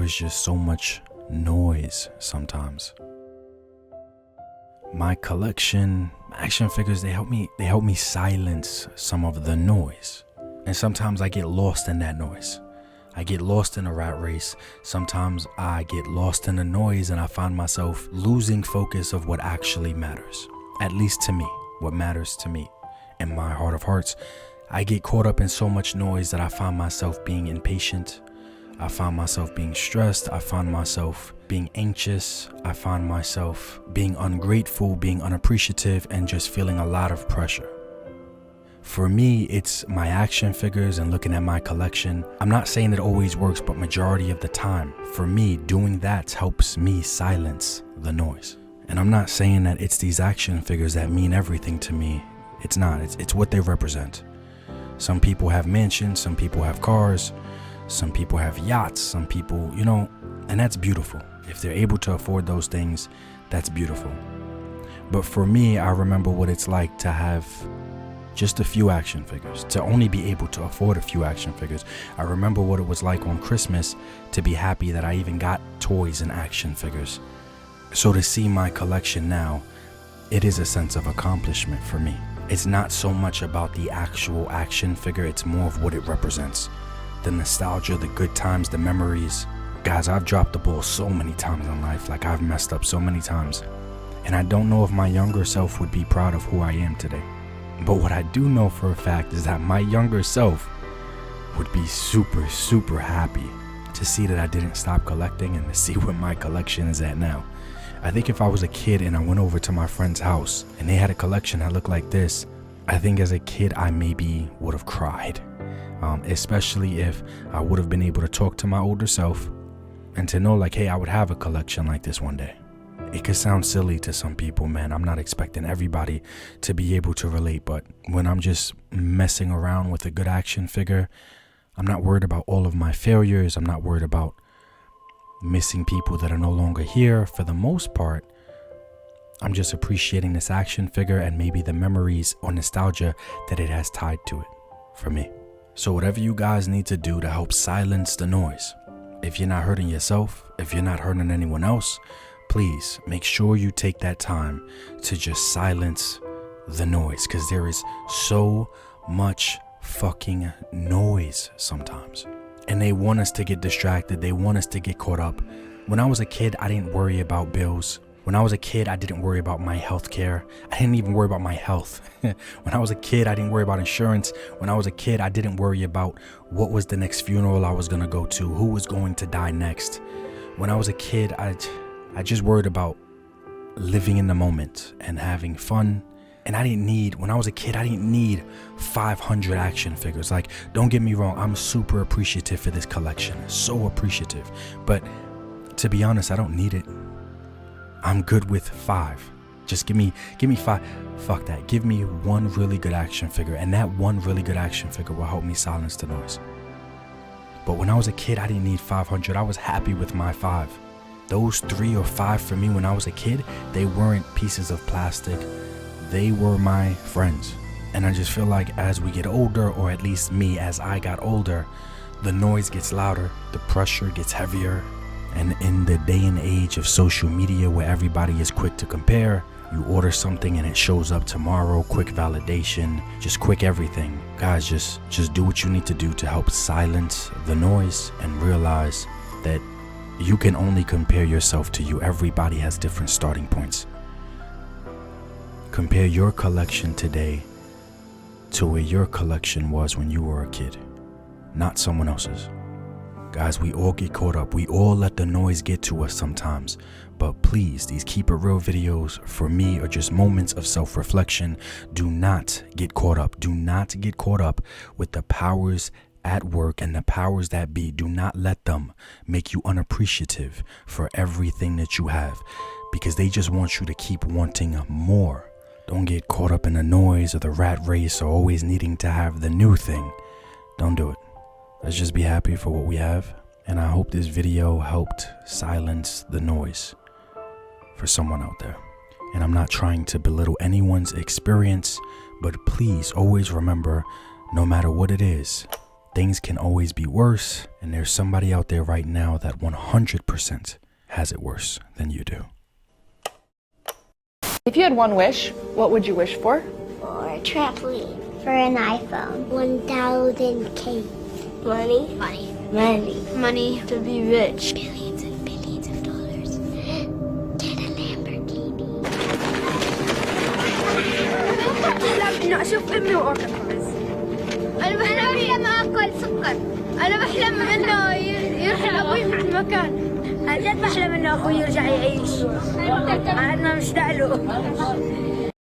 is just so much noise sometimes. My collection, action figures, they help me silence some of the noise. And sometimes I get lost in that noise. I get lost in a rat race. Sometimes I get lost in the noise and I find myself losing focus of what actually matters. At least to me, what matters to me. In my heart of hearts, I get caught up in so much noise that I find myself being impatient. I find myself being stressed. I find myself being anxious. I find myself being ungrateful, being unappreciative, and just feeling a lot of pressure. For me, it's my action figures and looking at my collection. I'm not saying it always works, but majority of the time, for me, doing that helps me silence the noise. And I'm not saying that it's these action figures that mean everything to me. It's not. It's what they represent. Some people have mansions, some people have cars, some people have yachts, some people, and that's beautiful. If they're able to afford those things, that's beautiful. But for me, I remember what it's like to have just a few action figures, to only be able to afford a few action figures. I remember what it was like on Christmas to be happy that I even got toys and action figures. So to see my collection now, it is a sense of accomplishment for me. It's not so much about the actual action figure, it's more of what it represents. The nostalgia, the good times, the memories. Guys, I've dropped the ball so many times in life, like I've messed up so many times. And I don't know if my younger self would be proud of who I am today. But what I do know for a fact is that my younger self would be super, super happy to see that I didn't stop collecting and to see where my collection is at now. I think if I was a kid and I went over to my friend's house and they had a collection that looked like this, I think as a kid I maybe would have cried. Especially if I would have been able to talk to my older self and to know like, hey, I would have a collection like this one day. It could sound silly to some people, man. I'm not expecting everybody to be able to relate, but when I'm just messing around with a good action figure, I'm not worried about all of my failures. I'm not worried about missing people that are no longer here. For the most part, I'm just appreciating this action figure and maybe the memories or nostalgia that it has tied to it for me. So whatever you guys need to do to help silence the noise, if you're not hurting yourself, if you're not hurting anyone else, please make sure you take that time to just silence the noise, because there is so much fucking noise sometimes. And they want us to get distracted. They want us to get caught up. When I was a kid, I didn't worry about bills. When I was a kid, I didn't worry about my health care. I didn't even worry about my health. When I was a kid, I didn't worry about insurance. When I was a kid, I didn't worry about what was the next funeral I was going to go to, who was going to die next. When I was a kid, I just worried about living in the moment and having fun. And when I was a kid, I didn't need 500 action figures. Like, don't get me wrong, I'm super appreciative for this collection. So appreciative. But to be honest, I don't need it. I'm good with 5. Just give me 5. Fuck that. Give me one really good action figure. And that one really good action figure will help me silence the noise. But when I was a kid, I didn't need 500. I was happy with my 5. Those 3 or 5 for me when I was a kid, they weren't pieces of plastic. They were my friends. And I just feel like as we get older, or at least me as I got older, the noise gets louder, the pressure gets heavier. And in the day and age of social media where everybody is quick to compare, you order something and it shows up tomorrow, quick validation, just quick everything. Guys, just do what you need to do to help silence the noise and realize that you can only compare yourself to you. Everybody has different starting points. Compare your collection today to where your collection was when you were a kid, not someone else's. Guys, we all get caught up. We all let the noise get to us sometimes. But please, these Keep It Real videos for me are just moments of self-reflection. Do not get caught up. Do not get caught up with the powers at work and the powers that be. Do not let them make you unappreciative for everything that you have, because they just want you to keep wanting more. Don't get caught up in the noise or the rat race or always needing to have the new thing. Don't do it. Let's just be happy for what we have. And I hope this video helped silence the noise for someone out there. And I'm not trying to belittle anyone's experience, but please always remember, no matter what it is, things can always be worse, and there's somebody out there right now that 100% has it worse than you do. If you had one wish, what would you wish for? For a trampoline. For an iPhone. 1,000K. Money. Money. Money. Money to be rich. Billions and billions of dollars. Get a Lamborghini. إنه أشوف أمي وأكل خبز. أنا بحلم آكل سكر. أنا بحلم إنه يرحل أبوي من مكان. جد بحلم إنه أخوي يرجع يعيش. أنا مشتاق له.